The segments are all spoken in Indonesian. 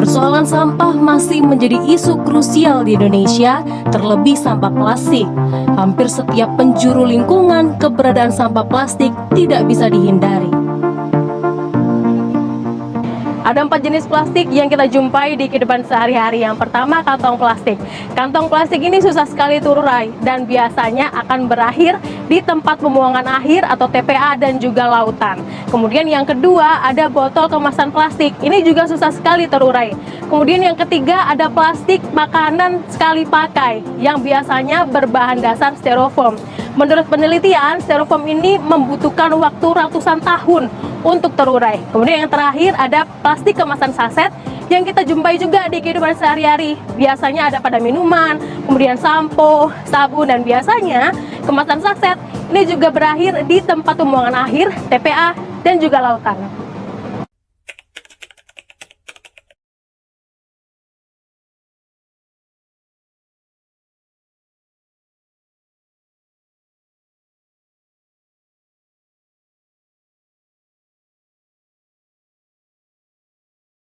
Persoalan sampah masih menjadi isu krusial di Indonesia, terlebih sampah plastik. Hampir setiap penjuru lingkungan, keberadaan sampah plastik tidak bisa dihindari. Ada 4 jenis plastik yang kita jumpai di kehidupan sehari-hari. Yang pertama, kantong plastik. Kantong plastik ini susah sekali terurai dan biasanya akan berakhir di tempat pembuangan akhir atau TPA dan juga lautan. Kemudian yang kedua, ada botol kemasan plastik. Ini juga susah sekali terurai. Kemudian yang ketiga, ada plastik makanan sekali pakai yang biasanya berbahan dasar styrofoam. Menurut penelitian, styrofoam ini membutuhkan waktu ratusan tahun untuk terurai. Kemudian yang terakhir ada plastik kemasan saset yang kita jumpai juga di kehidupan sehari-hari. Biasanya ada pada minuman, kemudian sampo, sabun, dan biasanya kemasan saset ini juga berakhir di tempat pembuangan akhir, TPA, dan juga lautan.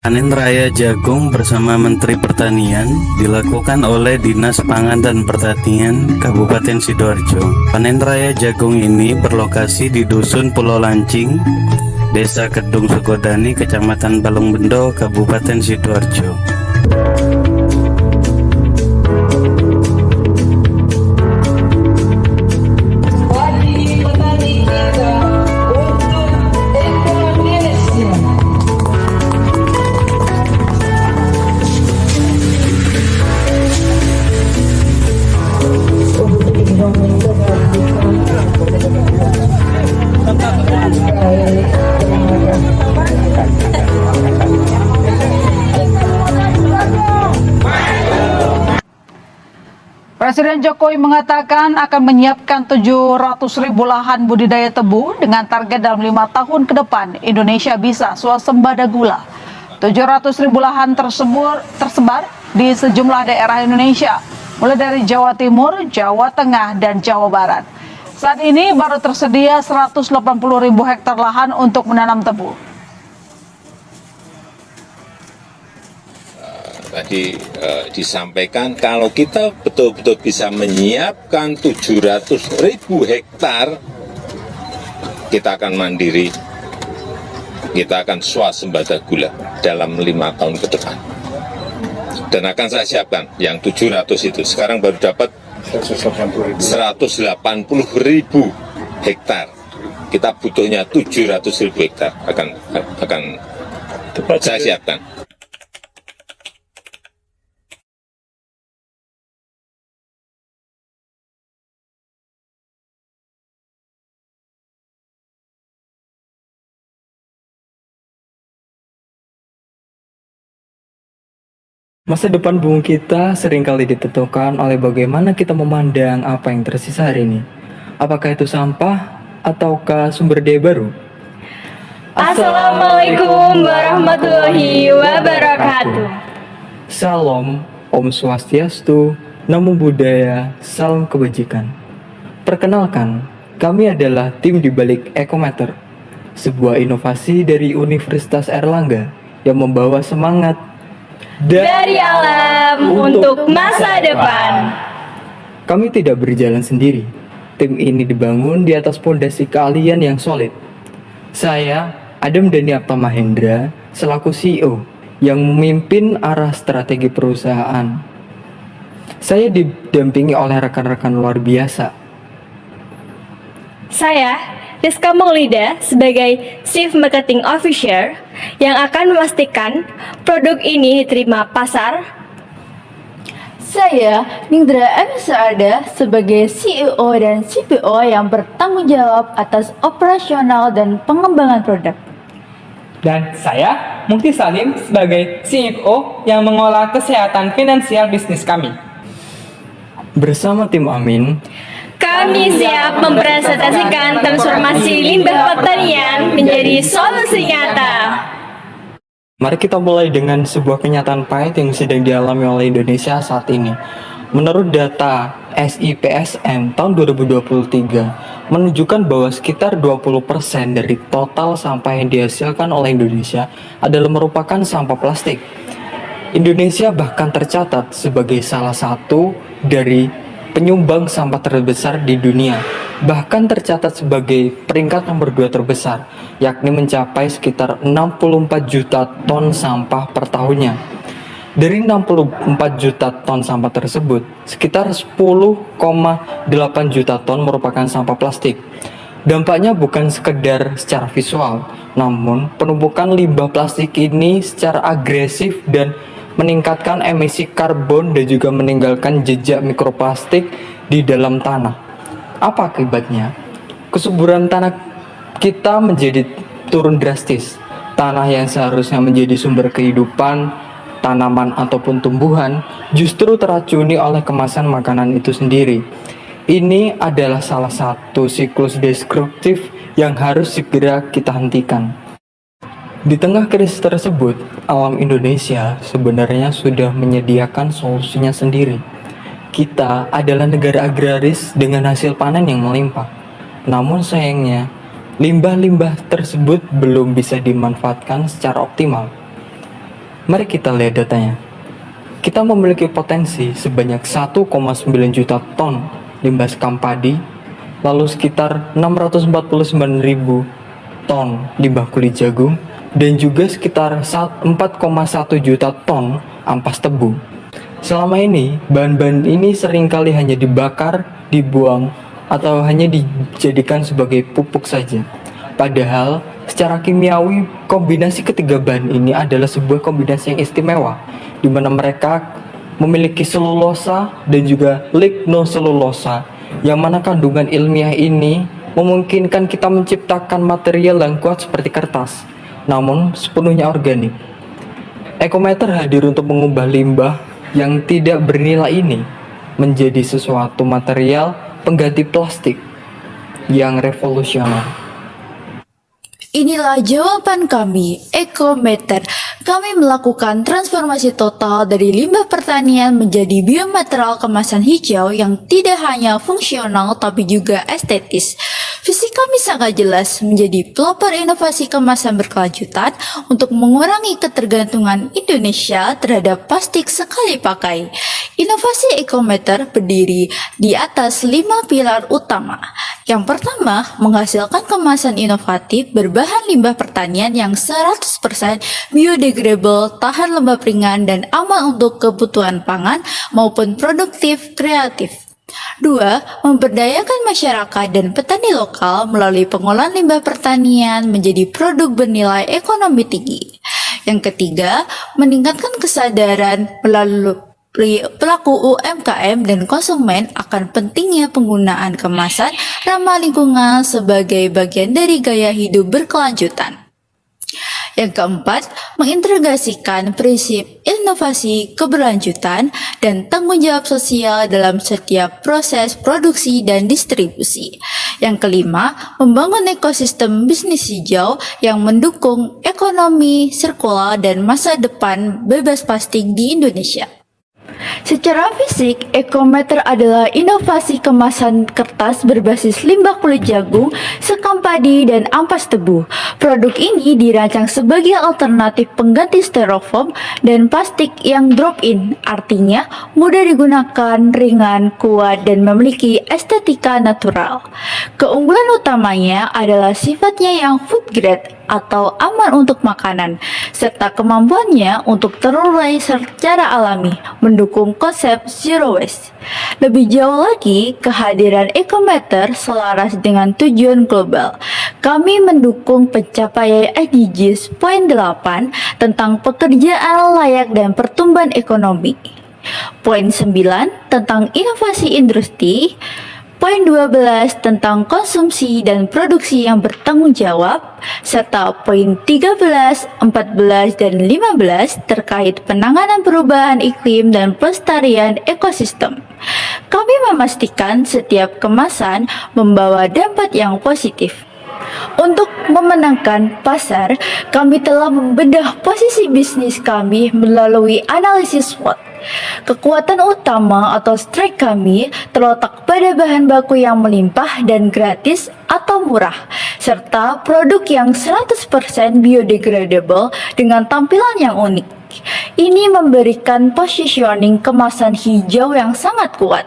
Panen raya jagung bersama Menteri Pertanian dilakukan oleh Dinas Pangan dan Pertanian Kabupaten Sidoarjo. Panen raya jagung ini berlokasi di Dusun Pulau Lancing, Desa Kedung Sukodani, Kecamatan Balongbendo, Kabupaten Sidoarjo. Presiden Jokowi mengatakan akan menyiapkan 700.000 lahan budidaya tebu dengan target dalam 5 tahun ke depan Indonesia bisa swasembada gula. 700.000 lahan tersebar di sejumlah daerah Indonesia, mulai dari Jawa Timur, Jawa Tengah, dan Jawa Barat. Saat ini baru tersedia 180.000 hektar lahan untuk menanam tebu. Tadi disampaikan kalau kita betul-betul bisa menyiapkan 700.000 hektar, kita akan mandiri, kita akan swasembada gula dalam 5 tahun ke depan. Dan akan saya siapkan yang 700 itu. Sekarang baru dapat 180.000 hektar. Kita butuhnya 700.000 hektar akan saya siapkan. Masa depan bumi kita seringkali ditentukan oleh bagaimana kita memandang apa yang tersisa hari ini. Apakah itu sampah ataukah sumber daya baru? Assalamualaikum warahmatullahi wabarakatuh. Salam, Om Swastiastu, Namo Buddhaya, Salam Kebajikan. Perkenalkan, kami adalah tim di balik Ekometer, sebuah inovasi dari Universitas Airlangga yang membawa semangat Dari alam untuk masa depan. Kami tidak berjalan sendiri. Tim ini dibangun di atas pondasi keahlian yang solid. Saya, Adam Daniapta Mahendra, selaku CEO yang memimpin arah strategi perusahaan. Saya didampingi oleh rekan-rekan luar biasa. Saya, Rizka Maulida, sebagai Chief Marketing Officer yang akan memastikan produk ini diterima pasar. Saya, Nindra Amisada, sebagai CEO dan CPO yang bertanggung jawab atas operasional dan pengembangan produk. Dan saya, Mukti Salim, sebagai CFO yang mengolah kesehatan finansial bisnis kami. Bersama tim Amin, Kami siap mempresentasikan transformasi limbah pertanian menjadi solusi nyata. mari kita mulai dengan sebuah kenyataan pahit yang sedang dialami oleh Indonesia saat ini. Menurut data SIPSN tahun 2023 menunjukkan bahwa sekitar 20% dari total sampah yang dihasilkan oleh Indonesia adalah merupakan sampah plastik. Indonesia bahkan tercatat sebagai salah satu dari penyumbang sampah terbesar di dunia. Bahkan tercatat sebagai peringkat nomor 2 terbesar, yakni mencapai sekitar 64 juta ton sampah per tahunnya. Dari 64 juta ton sampah tersebut, sekitar 10,8 juta ton merupakan sampah plastik. Dampaknya bukan sekedar secara visual, namun penumpukan limbah plastik ini secara agresif dan meningkatkan emisi karbon dan juga meninggalkan jejak mikroplastik di dalam tanah. Apa akibatnya? Kesuburan tanah kita menjadi turun drastis. Tanah yang seharusnya menjadi sumber kehidupan, tanaman ataupun tumbuhan, justru teracuni oleh kemasan makanan itu sendiri. Ini adalah salah satu siklus destruktif yang harus segera kita hentikan. Di tengah krisis tersebut, alam Indonesia sebenarnya sudah menyediakan solusinya sendiri. Kita adalah negara agraris dengan hasil panen yang melimpah. Namun sayangnya, limbah-limbah tersebut belum bisa dimanfaatkan secara optimal. Mari kita lihat datanya. Kita memiliki potensi sebanyak 1,9 juta ton limbah sekam padi, lalu sekitar 649.000 ton limbah kulit jagung, dan juga sekitar 4,1 juta ton ampas tebu. Selama ini, bahan-bahan ini seringkali hanya dibakar, dibuang, atau hanya dijadikan sebagai pupuk saja. Padahal, secara kimiawi, kombinasi ketiga bahan ini adalah sebuah kombinasi yang istimewa, di mana mereka memiliki selulosa dan juga lignoselulosa, yang mana kandungan ilmiah ini memungkinkan kita menciptakan material yang kuat seperti kertas, namun sepenuhnya organik. Ecometer hadir untuk mengubah limbah yang tidak bernilai ini menjadi sesuatu material pengganti plastik yang revolusioner. Inilah jawaban kami, Ecometer. Kami melakukan transformasi total dari limbah pertanian menjadi biomaterial kemasan hijau yang tidak hanya fungsional tapi juga estetis. Visi kami sangat jelas menjadi pelopor inovasi kemasan berkelanjutan untuk mengurangi ketergantungan Indonesia terhadap plastik sekali pakai. Inovasi Ecometer berdiri di atas 5 pilar utama. Yang pertama, menghasilkan kemasan inovatif berbahan limbah pertanian yang 100% biodegradable, tahan lembab ringan, dan aman untuk kebutuhan pangan maupun produktif kreatif. 2. Memberdayakan masyarakat dan petani lokal melalui pengolahan limbah pertanian menjadi produk bernilai ekonomi tinggi. Yang ketiga, meningkatkan kesadaran melalui pelaku UMKM dan konsumen akan pentingnya penggunaan kemasan ramah lingkungan sebagai bagian dari gaya hidup berkelanjutan. Yang keempat, mengintegrasikan prinsip inovasi keberlanjutan dan tanggung jawab sosial dalam setiap proses produksi dan distribusi. Yang kelima, membangun ekosistem bisnis hijau yang mendukung ekonomi sirkular dan masa depan bebas plastik di Indonesia. Secara fisik, Ecometer adalah inovasi kemasan kertas berbasis limbah kulit jagung, sekam padi, dan ampas tebu. Produk ini dirancang sebagai alternatif pengganti styrofoam dan plastik yang drop-in, artinya mudah digunakan, ringan, kuat, dan memiliki estetika natural. Keunggulan utamanya adalah sifatnya yang food grade atau aman untuk makanan, serta kemampuannya untuk terurai secara alami, mendukung konsep zero waste. Lebih jauh lagi, kehadiran Ecometer selaras dengan tujuan global. Kami mendukung pencapaian SDGs Poin 8 tentang pekerjaan layak dan pertumbuhan ekonomi. Poin 9 tentang inovasi industri. Poin 12 tentang konsumsi dan produksi yang bertanggung jawab, serta poin 13, 14, dan 15 terkait penanganan perubahan iklim dan pelestarian ekosistem. Kami memastikan setiap kemasan membawa dampak yang positif. Untuk memenangkan pasar, kami telah membedah posisi bisnis kami melalui analisis SWOT. Kekuatan utama atau strength kami terletak pada bahan baku yang melimpah dan gratis atau murah, serta produk yang 100% biodegradable dengan tampilan yang unik. Ini memberikan positioning kemasan hijau yang sangat kuat.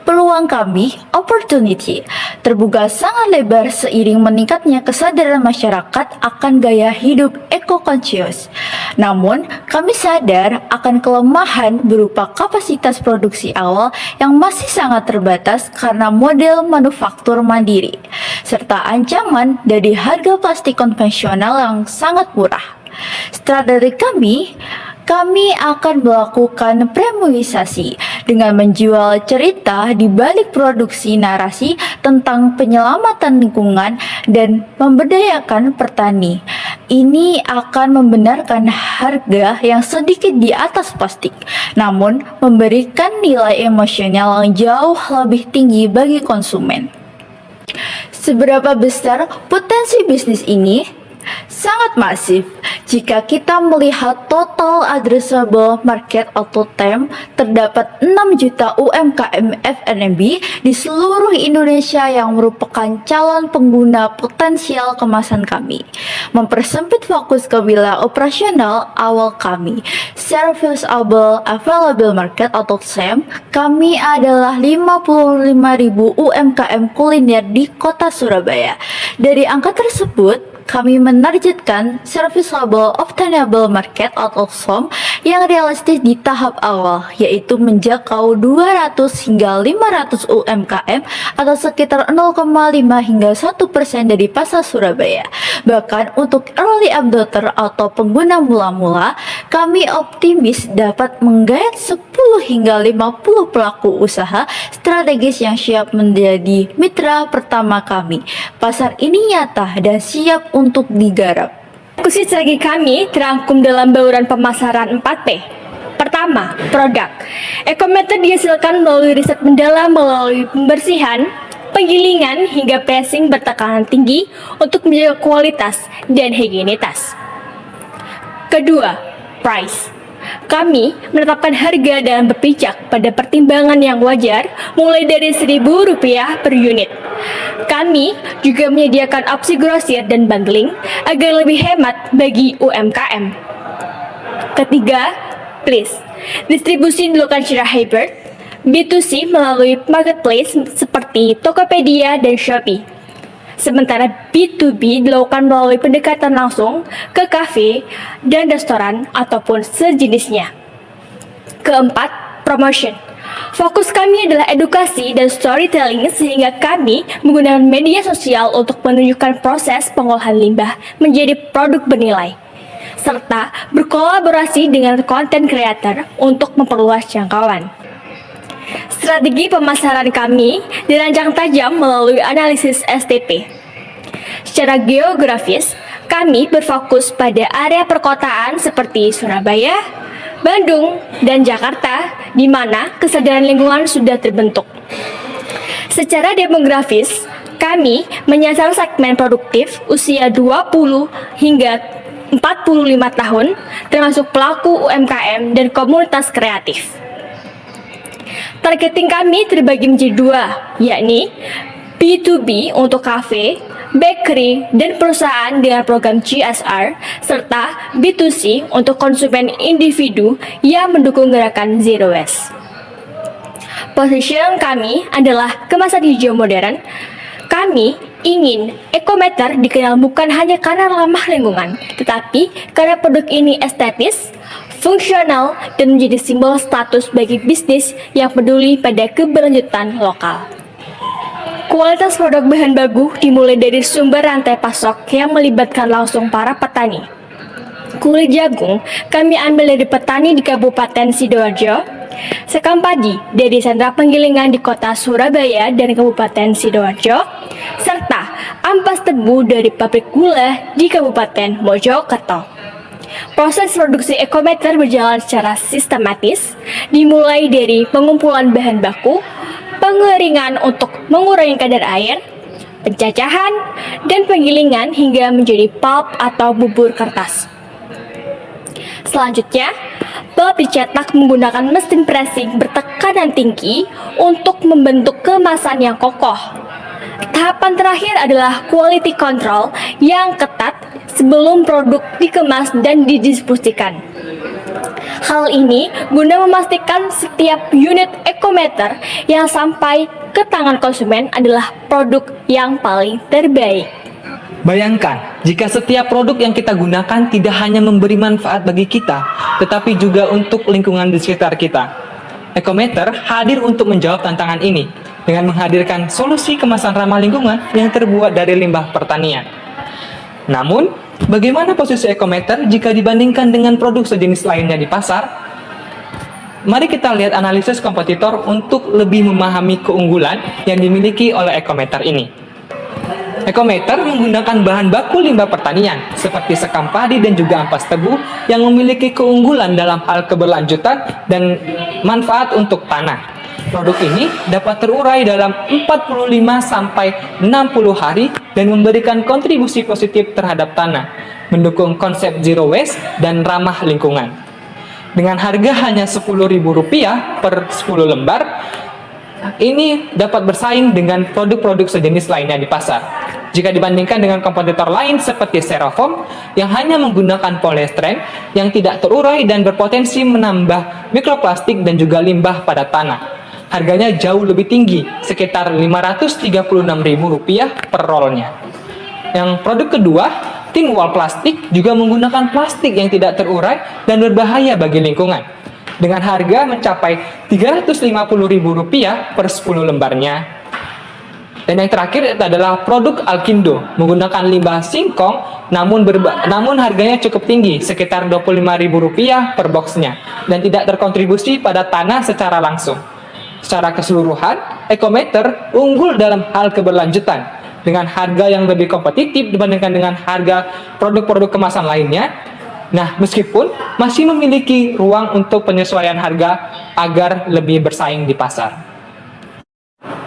Peluang kami, opportunity, terbuka sangat lebar seiring meningkatnya kesadaran masyarakat akan gaya hidup eco-conscious. Namun, kami sadar akan kelemahan berupa kapasitas produksi awal yang masih sangat terbatas karena model manufaktur mandiri, serta ancaman dari harga plastik konvensional yang sangat murah. Strategi kami akan melakukan premiumisasi dengan menjual cerita di balik produksi narasi tentang penyelamatan lingkungan dan memberdayakan petani. Ini akan membenarkan harga yang sedikit di atas plastik, namun memberikan nilai emosional yang jauh lebih tinggi bagi konsumen. Seberapa besar potensi bisnis ini? Sangat masif. Jika kita melihat total addressable market atau TAM, terdapat 6 juta UMKM F&B di seluruh Indonesia yang merupakan calon pengguna potensial kemasan kami. Mempersempit fokus ke wilayah operasional awal kami, Serviceable Available Market atau SAM, kami adalah 55.000 UMKM kuliner di kota Surabaya. Dari angka tersebut, kami menargetkan Serviceable Obtainable Market atau SOM yang realistis di tahap awal, yaitu menjangkau 200 hingga 500 UMKM atau sekitar 0,5 hingga 1% dari pasar Surabaya. Bahkan untuk early adopter atau pengguna mula-mula, kami optimis dapat menggait 10 hingga 50 pelaku usaha strategis yang siap menjadi mitra pertama kami. Pasar ini nyata dan siap untuk digarap. Fokus strategi kami terangkum dalam bauran pemasaran 4P. Pertama, produk. Ecometer dihasilkan melalui riset mendalam melalui pembersihan, penggilingan hingga pressing bertekanan tinggi untuk menjaga kualitas dan higienitas. Kedua, price. Kami menetapkan harga dan berpijak pada pertimbangan yang wajar mulai dari Rp1.000 per unit. Kami juga menyediakan opsi grosir dan bundling agar lebih hemat bagi UMKM. Ketiga, please. Distribusi dilakukan secara hybrid, B2C melalui marketplace seperti Tokopedia dan Shopee. Sementara B2B dilakukan melalui pendekatan langsung ke kafe dan restoran ataupun sejenisnya. Keempat, promotion. Fokus kami adalah edukasi dan storytelling sehingga kami menggunakan media sosial untuk menunjukkan proses pengolahan limbah menjadi produk bernilai, serta berkolaborasi dengan konten creator untuk memperluas jangkauan. Strategi pemasaran kami dirancang tajam melalui analisis STP. Secara geografis, kami berfokus pada area perkotaan seperti Surabaya, Bandung, dan Jakarta, di mana kesadaran lingkungan sudah terbentuk. Secara demografis, kami menyasar segmen produktif usia 20 hingga 45 tahun, termasuk pelaku UMKM dan komunitas kreatif. Targeting kami terbagi menjadi dua, yakni B2B untuk kafe, bakery, dan perusahaan dengan program CSR, serta B2C untuk konsumen individu yang mendukung gerakan Zero Waste. Position kami adalah kemasan hijau modern. Kami ingin Ecometer dikenal bukan hanya karena ramah lingkungan, tetapi karena produk ini estetis, fungsional, dan menjadi simbol status bagi bisnis yang peduli pada keberlanjutan lokal. Kualitas produk bahan baku dimulai dari sumber rantai pasok yang melibatkan langsung para petani. Kulit jagung kami ambil dari petani di Kabupaten Sidoarjo, sekam padi dari sentra penggilingan di kota Surabaya dan Kabupaten Sidoarjo, serta ampas tebu dari pabrik gula di Kabupaten Mojokerto. Proses produksi Ecometer berjalan secara sistematis, dimulai dari pengumpulan bahan baku, pengeringan untuk mengurangi kadar air, pencacahan, dan penggilingan hingga menjadi pulp atau bubur kertas. Selanjutnya, pulp dicetak menggunakan mesin pressing bertekanan tinggi untuk membentuk kemasan yang kokoh. Tahapan terakhir adalah quality control yang ketat sebelum produk dikemas dan didistribusikan. Hal ini guna memastikan setiap unit ekometer yang sampai ke tangan konsumen adalah produk yang paling terbaik. Bayangkan, jika setiap produk yang kita gunakan tidak hanya memberi manfaat bagi kita, tetapi juga untuk lingkungan di sekitar kita. Ekometer hadir untuk menjawab tantangan ini dengan menghadirkan solusi kemasan ramah lingkungan yang terbuat dari limbah pertanian. Namun, bagaimana posisi ekometer jika dibandingkan dengan produk sejenis lainnya di pasar? Mari kita lihat analisis kompetitor untuk lebih memahami keunggulan yang dimiliki oleh ekometer ini. Ekometer menggunakan bahan baku limbah pertanian seperti sekam padi dan juga ampas tebu yang memiliki keunggulan dalam hal keberlanjutan dan manfaat untuk tanah. Produk ini dapat terurai dalam 45 sampai 60 hari dan memberikan kontribusi positif terhadap tanah, mendukung konsep zero waste dan ramah lingkungan. Dengan harga hanya Rp10.000 per 10 lembar, ini dapat bersaing dengan produk-produk sejenis lainnya di pasar. Jika dibandingkan dengan kompetitor lain seperti Styrofoam yang hanya menggunakan polyester yang tidak terurai dan berpotensi menambah mikroplastik dan juga limbah pada tanah. Harganya jauh lebih tinggi, sekitar Rp536.000 per rollnya. Yang produk kedua, tin wall plastik juga menggunakan plastik yang tidak terurai dan berbahaya bagi lingkungan. Dengan harga mencapai Rp350.000 per 10 lembarnya. Dan yang terakhir adalah produk Alkindo menggunakan limbah singkong namun harganya cukup tinggi, sekitar Rp25.000 per boxnya dan tidak terkontribusi pada tanah secara langsung. Secara keseluruhan, ekometer unggul dalam hal keberlanjutan dengan harga yang lebih kompetitif dibandingkan dengan harga produk-produk kemasan lainnya. Nah, meskipun masih memiliki ruang untuk penyesuaian harga agar lebih bersaing di pasar.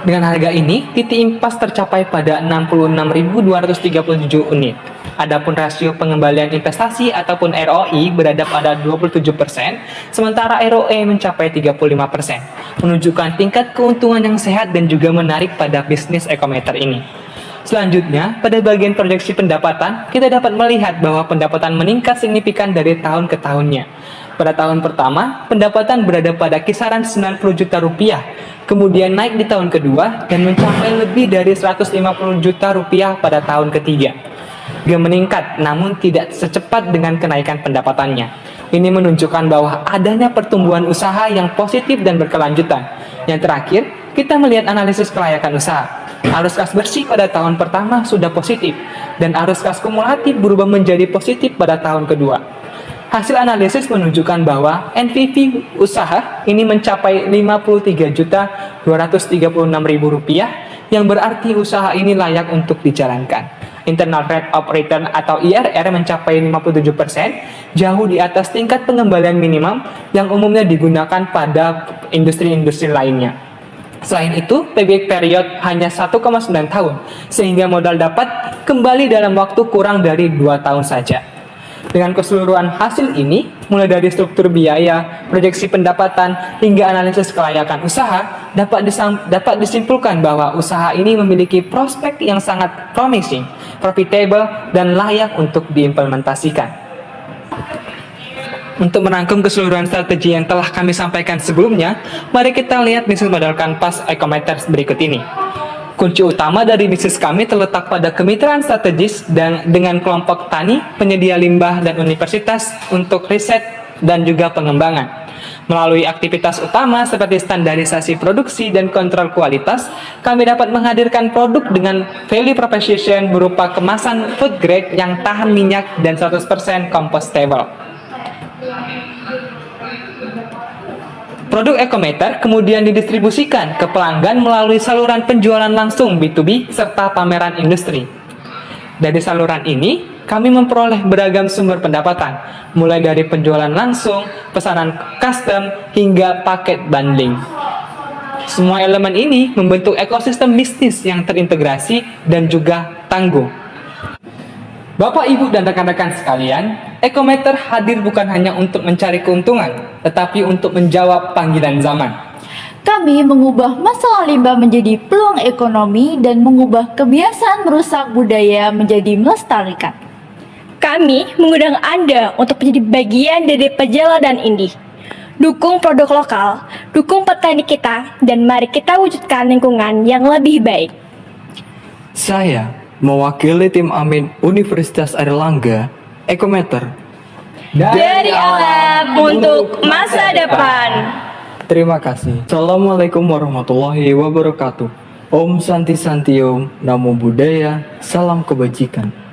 Dengan harga ini, titik impas tercapai pada 66.237 unit. Adapun rasio pengembalian investasi ataupun ROI berada pada 27%, sementara ROE mencapai 35%, menunjukkan tingkat keuntungan yang sehat dan juga menarik pada bisnis ekometer ini. Selanjutnya, pada bagian proyeksi pendapatan, kita dapat melihat bahwa pendapatan meningkat signifikan dari tahun ke tahunnya. Pada tahun pertama, pendapatan berada pada kisaran Rp90 juta, kemudian naik di tahun kedua dan mencapai lebih dari Rp150 juta pada tahun ketiga. Dia meningkat, namun tidak secepat dengan kenaikan pendapatannya. Ini menunjukkan bahwa adanya pertumbuhan usaha yang positif dan berkelanjutan. Yang terakhir, kita melihat analisis kelayakan usaha. Arus kas bersih pada tahun pertama sudah positif, dan arus kas kumulatif berubah menjadi positif pada tahun kedua. Hasil analisis menunjukkan bahwa NPV usaha ini mencapai Rp50.236.000, yang berarti usaha ini layak untuk dijalankan. Internal Rate of Return atau IRR mencapai 57%, jauh di atas tingkat pengembalian minimum yang umumnya digunakan pada industri-industri lainnya. Selain itu, payback period hanya 1,9 tahun, sehingga modal dapat kembali dalam waktu kurang dari 2 tahun saja. Dengan keseluruhan hasil ini, mulai dari struktur biaya, proyeksi pendapatan, hingga analisis kelayakan usaha, dapat disimpulkan bahwa usaha ini memiliki prospek yang sangat promising, profitable, dan layak untuk diimplementasikan. Untuk merangkum keseluruhan strategi yang telah kami sampaikan sebelumnya, mari kita lihat bisnis model kanvas ekometer berikut ini. Kunci utama dari bisnis kami terletak pada kemitraan strategis dengan kelompok tani, penyedia limbah, dan universitas untuk riset dan juga pengembangan. Melalui aktivitas utama seperti standarisasi produksi dan kontrol kualitas, kami dapat menghadirkan produk dengan value proposition berupa kemasan food grade yang tahan minyak dan 100% compostable. Produk ekometer kemudian didistribusikan ke pelanggan melalui saluran penjualan langsung B2B serta pameran industri. Dari saluran ini, kami memperoleh beragam sumber pendapatan, mulai dari penjualan langsung, pesanan custom, hingga paket bundling. Semua elemen ini membentuk ekosistem bisnis yang terintegrasi dan juga tangguh. Bapak, Ibu, dan rekan-rekan sekalian, ekometer hadir bukan hanya untuk mencari keuntungan, tetapi untuk menjawab panggilan zaman. Kami mengubah masalah limbah menjadi peluang ekonomi dan mengubah kebiasaan merusak budaya menjadi melestarikan. Kami mengundang Anda untuk menjadi bagian dari perjalanan ini. Dukung produk lokal, dukung petani kita, dan mari kita wujudkan lingkungan yang lebih baik. Saya mewakili tim Amin Universitas Airlangga, Ekometer. Dari alam untuk masa depan. Terima kasih. Assalamualaikum warahmatullahi wabarakatuh. Om Santi Santi Om, Namo Buddhaya, salam kebajikan.